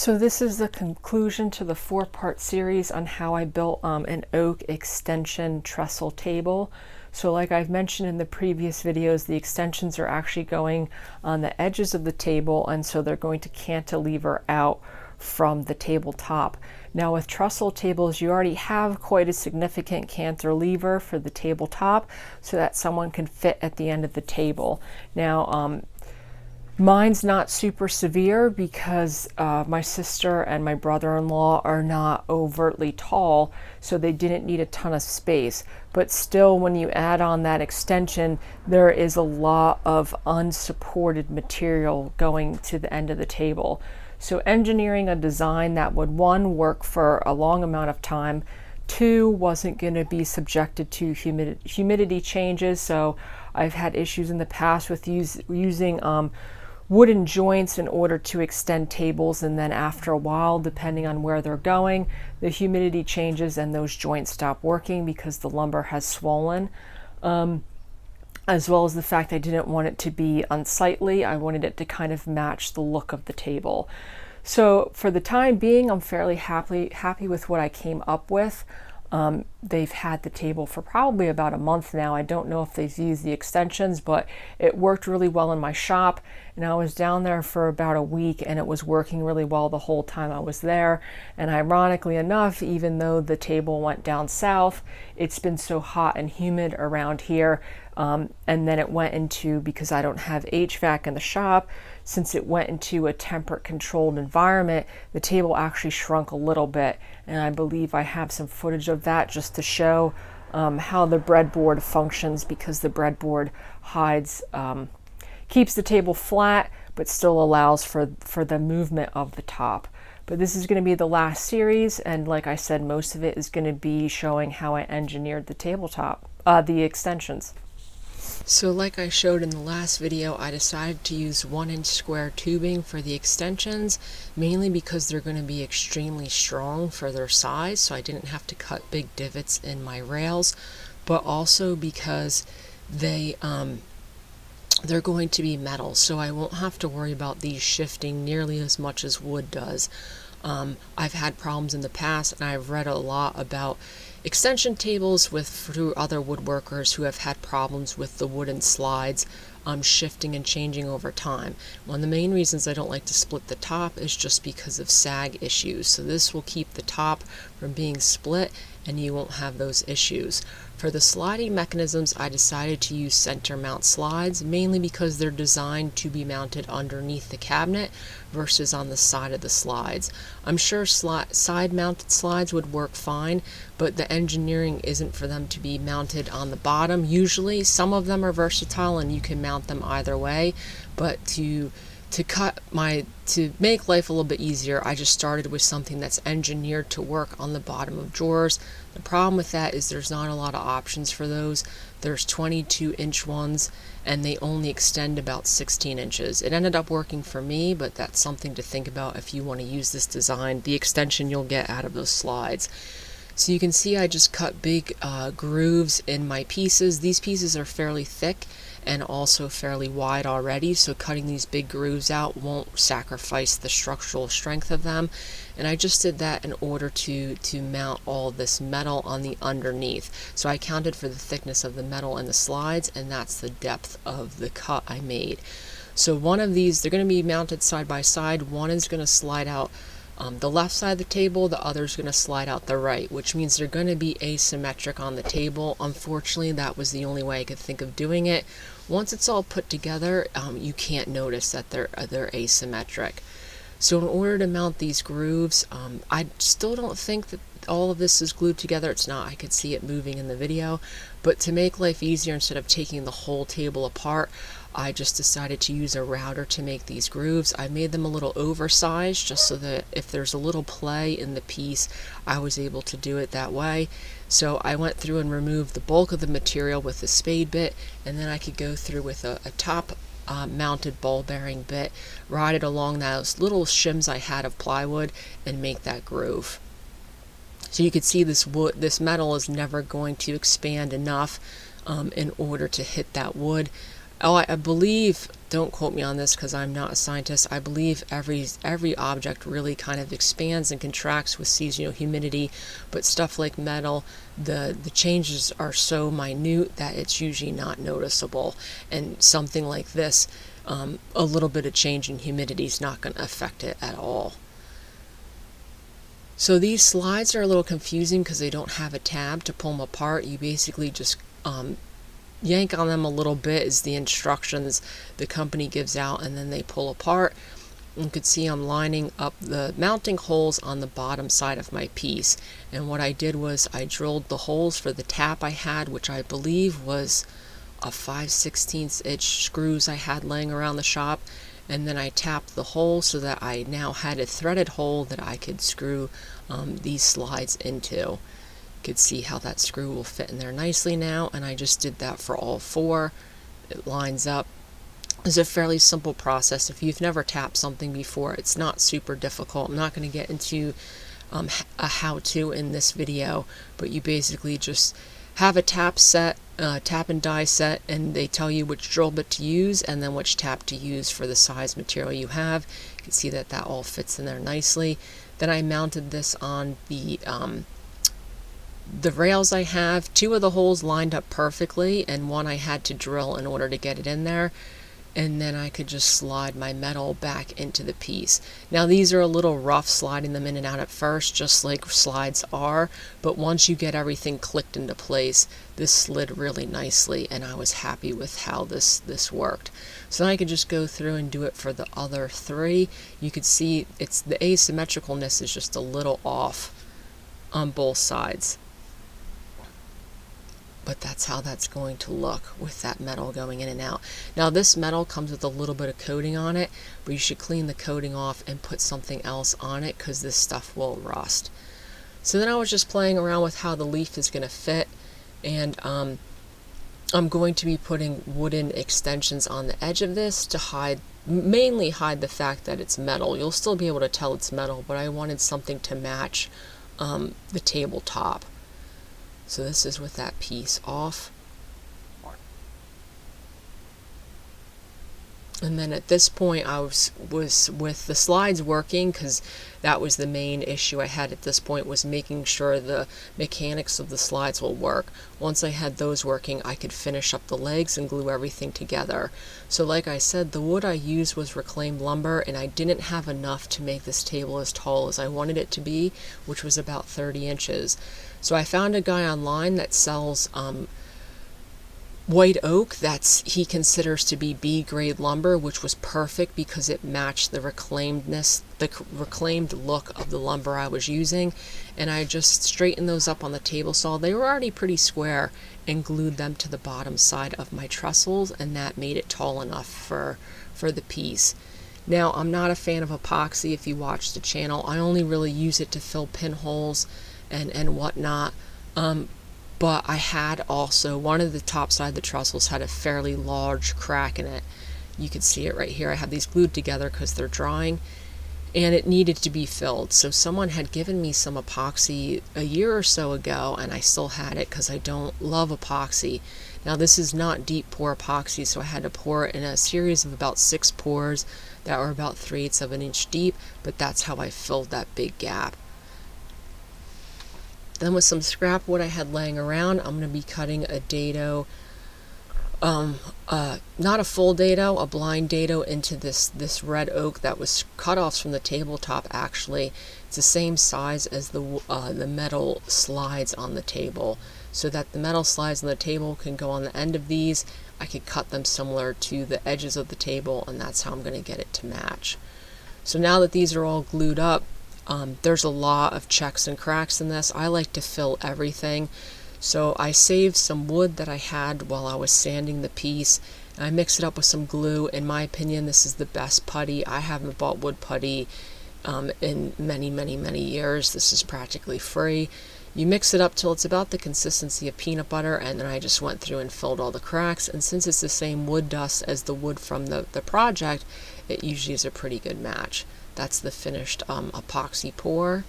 So this is the conclusion to the 4-part series on how I built an oak extension trestle table. So like I've mentioned in the previous videos, the extensions are actually going on the edges of the table, and so they're going to cantilever out from the tabletop. Now with trestle tables, you already have quite a significant cantilever for the tabletop so that someone can fit at the end of the table. Now mine's not super severe because my sister and my brother-in-law are not overtly tall, so they didn't need a ton of space. But still, when you add on that extension, there is a lot of unsupported material going to the end of the table. So engineering a design that would, one, work for a long amount of time, two, wasn't going to be subjected to humidity changes. So I've had issues in the past with using wooden joints in order to extend tables, and then after a while, depending on where they're going, the humidity changes and those joints stop working because the lumber has swollen. As well as the fact I didn't want it to be unsightly. I wanted it to kind of match the look of the table. So for the time being, I'm fairly happy with what I came up with. They've had the table for probably about a month now. I don't know if they've used the extensions, but it worked really well in my shop, and I was down there for about a week and it was working really well the whole time I was there. And ironically enough, even though the table went down south, it's been so hot and humid around here, and then it went into, because I don't have HVAC in the shop, since it went into a temperate controlled environment, the table actually shrunk a little bit. And I believe I have some footage of that just to show how the breadboard functions, because the breadboard hides, keeps the table flat, but still allows for the movement of the top. But this is going to be the last series, and like I said, most of it is going to be showing how I engineered the tabletop, the extensions. So like I showed in the last video, I decided to use 1-inch square tubing for the extensions, mainly because they're going to be extremely strong for their size, so I didn't have to cut big divots in my rails, but also because they're going to be metal, so I won't have to worry about these shifting nearly as much as wood does. I've had problems in the past, and I've read a lot about extension tables through other woodworkers who have had problems with the wooden slides shifting and changing over time. One of the main reasons I don't like to split the top is just because of sag issues. So this will keep the top from being split and you won't have those issues. For the sliding mechanisms, I decided to use center mount slides, mainly because they're designed to be mounted underneath the cabinet versus on the side of the slides. I'm sure side mounted slides would work fine, but the engineering isn't for them to be mounted on the bottom. Usually some of them are versatile and you can mount them either way, but to make life a little bit easier, I just started with something that's engineered to work on the bottom of drawers. The problem with that is there's not a lot of options for those. There's 22-inch ones and they only extend about 16 inches. It ended up working for me, but that's something to think about if you want to use this design, the extension you'll get out of those slides. So you can see I just cut big grooves in my pieces. These pieces are fairly thick and also fairly wide already, so cutting these big grooves out won't sacrifice the structural strength of them. And I just did that in order to mount all this metal on the underneath. So I counted for the thickness of the metal in the slides, and that's the depth of the cut I made. So one of these, they're going to be mounted side by side. One is going to slide out the left side of the table, the other is going to slide out the right, which means they're going to be asymmetric on the table. Unfortunately, that was the only way I could think of doing it. Once it's all put together, you can't notice that they're asymmetric. So in order to mount these grooves, I still don't think that all of this is glued together. It's not. I could see it moving in the video. But to make life easier, instead of taking the whole table apart, I just decided to use a router to make these grooves. I made them a little oversized just so that if there's a little play in the piece, I was able to do it that way. So I went through and removed the bulk of the material with a spade bit, and then I could go through with a top mounted ball bearing bit, ride it along those little shims I had of plywood, and make that groove. So you can see this metal is never going to expand enough in order to hit that wood. Oh, I believe don't quote me on this because I'm not a scientist. I believe every object really kind of expands and contracts with seasonal humidity, but stuff like metal, the changes are so minute that it's usually not noticeable. And something like this, a little bit of change in humidity is not going to affect it at all. So these slides are a little confusing because they don't have a tab to pull them apart. You basically just yank on them a little bit is the instructions the company gives out, and then they pull apart. You can see I'm lining up the mounting holes on the bottom side of my piece, and what I did was I drilled the holes for the tap I had, which I believe was a 5/16 inch screws I had laying around the shop, and then I tapped the hole so that I now had a threaded hole that I could screw these slides into. Could see how that screw will fit in there nicely now, and I just did that for all four. It lines up. It's a fairly simple process. If you've never tapped something before, it's not super difficult. I'm not going to get into a how-to in this video, but you basically just have a tap set, tap and die set, and they tell you which drill bit to use and then which tap to use for the size material you have. You can see that that all fits in there nicely. Then I mounted this on the rails I have. Two of the holes lined up perfectly, and one I had to drill in order to get it in there, and then I could just slide my metal back into the piece. Now these are a little rough sliding them in and out at first, just like slides are, but once you get everything clicked into place, this slid really nicely, and I was happy with how this worked. So now I could just go through and do it for the other three. You could see it's the asymmetricalness is just a little off on both sides. But that's how that's going to look with that metal going in and out. Now this metal comes with a little bit of coating on it, but you should clean the coating off and put something else on it because this stuff will rust. So then I was just playing around with how the leaf is going to fit, and I'm going to be putting wooden extensions on the edge of this to mainly hide the fact that it's metal. You'll still be able to tell it's metal, but I wanted something to match the tabletop. So this is with that piece off. And then at this point I was with the slides working, because that was the main issue I had at this point, was making sure the mechanics of the slides will work. Once I had those working, I could finish up the legs and glue everything together. So like I said, the wood I used was reclaimed lumber, and I didn't have enough to make this table as tall as I wanted it to be, which was about 30 inches. So I found a guy online that sells white oak he considers to be B-grade lumber, which was perfect because it matched the reclaimed look of the lumber I was using. And I just straightened those up on the table saw. They were already pretty square, and glued them to the bottom side of my trestles, and that made it tall enough for the piece. Now, I'm not a fan of epoxy. If you watch the channel, I only really use it to fill pinholes and whatnot. But I had also, one of the top side of the trestles had a fairly large crack in it. You can see it right here. I have these glued together because they're drying, and it needed to be filled. So someone had given me some epoxy a year or so ago, and I still had it because I don't love epoxy. Now this is not deep pour epoxy, so I had to pour it in a series of about 6 pours that were about 3/8 of an inch deep, but that's how I filled that big gap. Then with some scrap wood I had laying around, I'm going to be cutting a dado, not a full dado, a blind dado into this red oak that was cut-offs from the tabletop. Actually, it's the same size as the metal slides on the table, so that the metal slides on the table can go on the end of these. I could cut them similar to the edges of the table, and that's how I'm going to get it to match. So now that these are all glued up, there's a lot of checks and cracks in this. I like to fill everything. So I saved some wood that I had while I was sanding the piece, and I mixed it up with some glue. In my opinion, this is the best putty. I haven't bought wood putty in many years. This is practically free. You mix it up till it's about the consistency of peanut butter, and then I just went through and filled all the cracks. And since it's the same wood dust as the wood from the project, it usually is a pretty good match. That's the finished epoxy pour.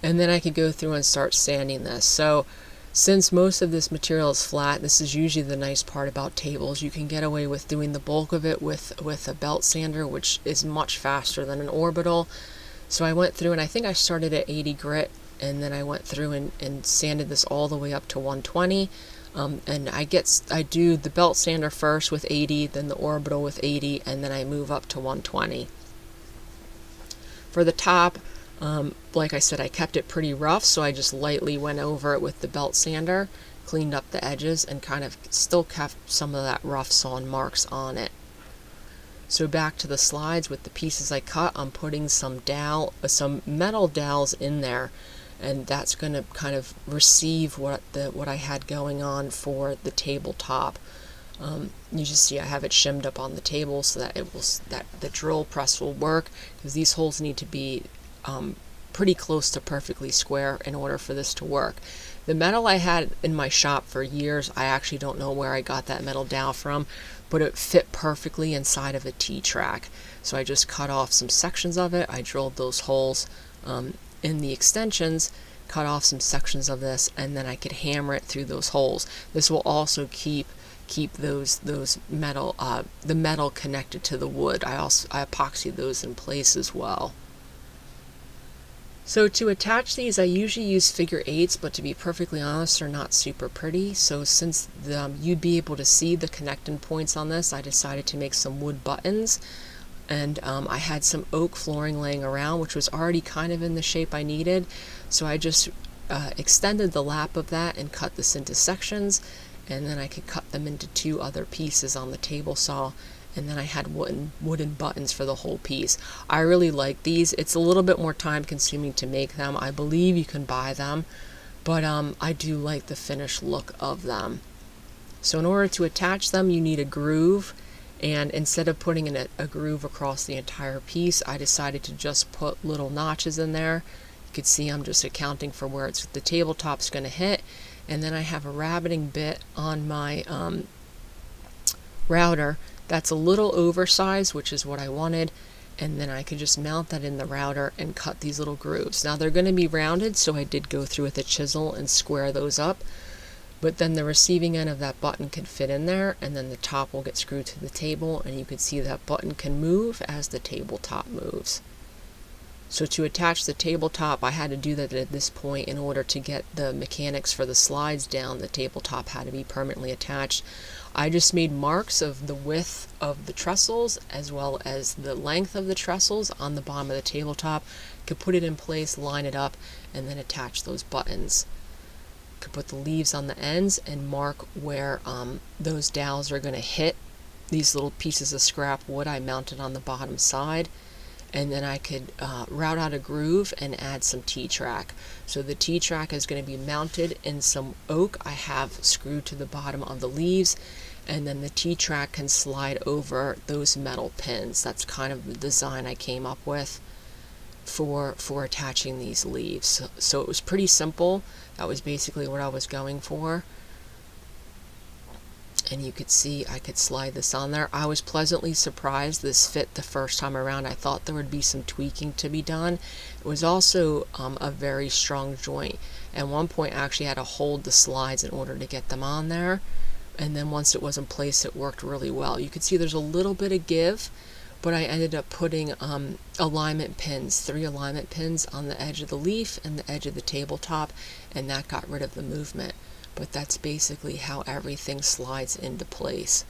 And then I could go through and start sanding this. So Since most of this material is flat, this is usually the nice part about tables. You can get away with doing the bulk of it with a belt sander, which is much faster than an orbital. So I went through, and I think I started at 80 grit, and then I went through and sanded this all the way up to 120. And I do the belt sander first with 80, then the orbital with 80, and then I move up to 120. For the top, like I said, I kept it pretty rough, so I just lightly went over it with the belt sander, cleaned up the edges, and kind of still kept some of that rough sawn marks on it. So back to the slides with the pieces I cut, I'm putting some metal dowels in there, and that's going to kind of receive what I had going on for the tabletop. You just see I have it shimmed up on the table so that that the drill press will work, because these holes need to be pretty close to perfectly square in order for this to work. The metal I had in my shop for years, I actually don't know where I got that metal dowel from, but it fit perfectly inside of a T-track. So I just cut off some sections of it. I drilled those holes in the extensions, cut off some sections of this, and then I could hammer it through those holes. This will also keep those metal the metal connected to the wood. I epoxied those in place as well. So to attach these, I usually use figure eights, but to be perfectly honest, they're not super pretty. So since you'd be able to see the connecting points on this, I decided to make some wood buttons. And I had some oak flooring laying around, which was already kind of in the shape I needed. So I just extended the lap of that and cut this into sections, and then I could cut them into two other pieces on the table saw. And then I had wooden buttons for the whole piece. I really like these. It's a little bit more time consuming to make them. I believe you can buy them, but I do like the finished look of them. So in order to attach them, you need a groove, and instead of putting in a groove across the entire piece, I decided to just put little notches in there. You can see I'm just accounting for where the tabletop's going to hit, and then I have a rabbiting bit on my router. That's a little oversized, which is what I wanted, and then I could just mount that in the router and cut these little grooves. Now they're going to be rounded, so I did go through with a chisel and square those up, but then the receiving end of that button can fit in there, and then the top will get screwed to the table, and you can see that button can move as the tabletop moves. So to attach the tabletop, I had to do that at this point in order to get the mechanics for the slides down. The tabletop had to be permanently attached. I just made marks of the width of the trestles as well as the length of the trestles on the bottom of the tabletop. Could put it in place, line it up, and then attach those buttons. Could put the leaves on the ends and mark where those dowels are going to hit. These little pieces of scrap wood I mounted on the bottom side. And then I could route out a groove and add some T-track. So the T-track is going to be mounted in some oak I have screwed to the bottom of the leaves, and then the T-track can slide over those metal pins. That's kind of the design I came up with for attaching these leaves. So it was pretty simple. That was basically what I was going for. And you could see I could slide this on there. I was pleasantly surprised this fit the first time around. I thought there would be some tweaking to be done. It was also a very strong joint. At one point I actually had to hold the slides in order to get them on there. And then once it was in place, it worked really well. You could see there's a little bit of give, but I ended up putting alignment pins, 3 alignment pins on the edge of the leaf and the edge of the tabletop, and that got rid of the movement. But that's basically how everything slides into place.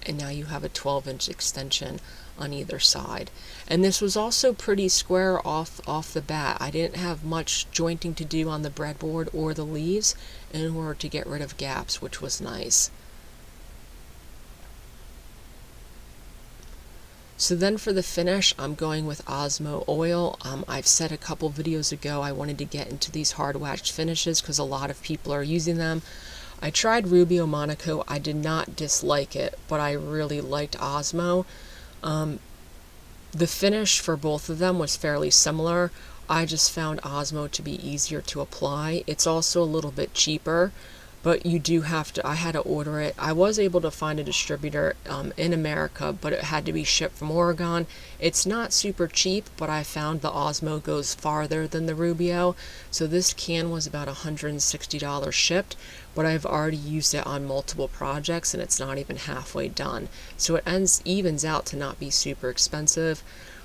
And now you have a 12-inch extension on either side. And this was also pretty square off the bat. I didn't have much jointing to do on the breadboard or the leaves in order to get rid of gaps, which was nice. So then for the finish, I'm going with Osmo oil. I've said a couple videos ago I wanted to get into these hard waxed finishes because a lot of people are using them. I tried Rubio Monaco. I did not dislike it, but I really liked Osmo. The finish for both of them was fairly similar. I just found Osmo to be easier to apply. It's also a little bit cheaper. but you do have to, I had to order it. I was able to find a distributor in America, but it had to be shipped from Oregon. It's not super cheap, but I found the Osmo goes farther than the Rubio. So this can was about $160 shipped, but I've already used it on multiple projects and it's not even halfway done. So it evens out to not be super expensive.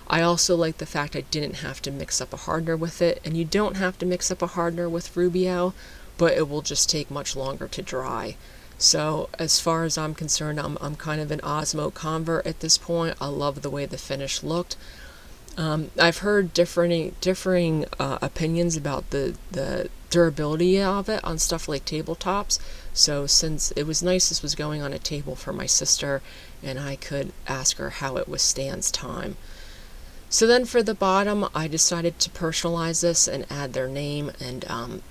I also like the fact I didn't have to mix up a hardener with it, and you don't have to mix up a hardener with Rubio, but it will just take much longer to dry. So as far as I'm concerned, I'm kind of an Osmo convert at this point. I love the way the finish looked. I've heard differing opinions about the durability of it on stuff like tabletops. So since it was nice this was going on a table for my sister, and I could ask her how it withstands time. So then for the bottom, I decided to personalize this and add their name and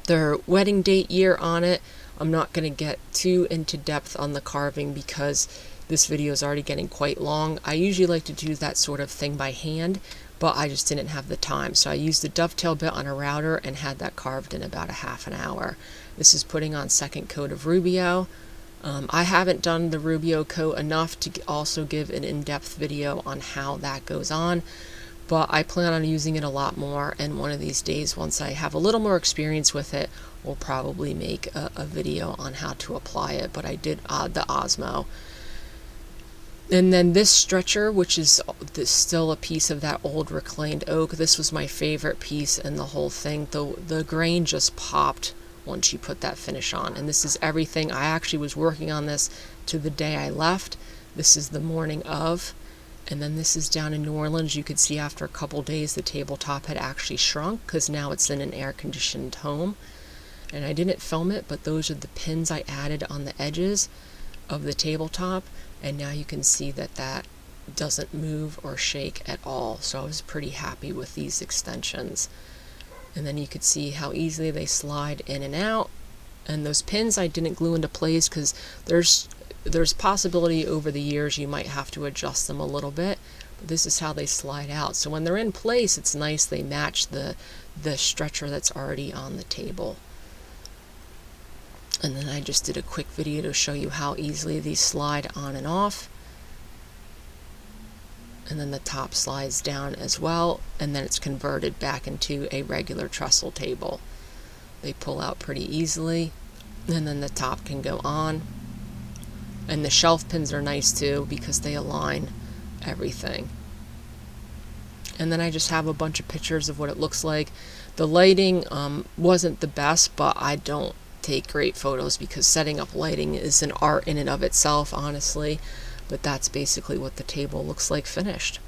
their wedding date year on it. I'm not going to get too into depth on the carving because this video is already getting quite long. I usually like to do that sort of thing by hand, but I just didn't have the time. So I used the dovetail bit on a router and had that carved in about a half an hour. This is putting on second coat of Rubio. I haven't done the Rubio coat enough to also give an in-depth video on how that goes on, but I plan on using it a lot more, and one of these days, once I have a little more experience with it, we'll probably make a video on how to apply it. But I did the Osmo. And then this stretcher, which is still a piece of that old reclaimed oak, this was my favorite piece in the whole thing. The grain just popped once you put that finish on, and this is everything. I actually was working on this to the day I left. This is the morning of. And then this is down in New Orleans. You could see after a couple days the tabletop had actually shrunk because now it's in an air-conditioned home. And I didn't film it, but those are the pins I added on the edges of the tabletop. And now you can see that that doesn't move or shake at all. So I was pretty happy with these extensions. And then you could see how easily they slide in and out. And those pins I didn't glue into place because there's possibility over the years you might have to adjust them a little bit, but this is how they slide out. So when they're in place, it's nice they match the stretcher that's already on the table. And then I just did a quick video to show you how easily these slide on and off. And then the top slides down as well, and then it's converted back into a regular trestle table. They pull out pretty easily, and then the top can go on. And the shelf pins are nice too because they align everything. And then I just have a bunch of pictures of what it looks like. The lighting wasn't the best, but I don't take great photos because setting up lighting is an art in and of itself, honestly. But that's basically what the table looks like finished.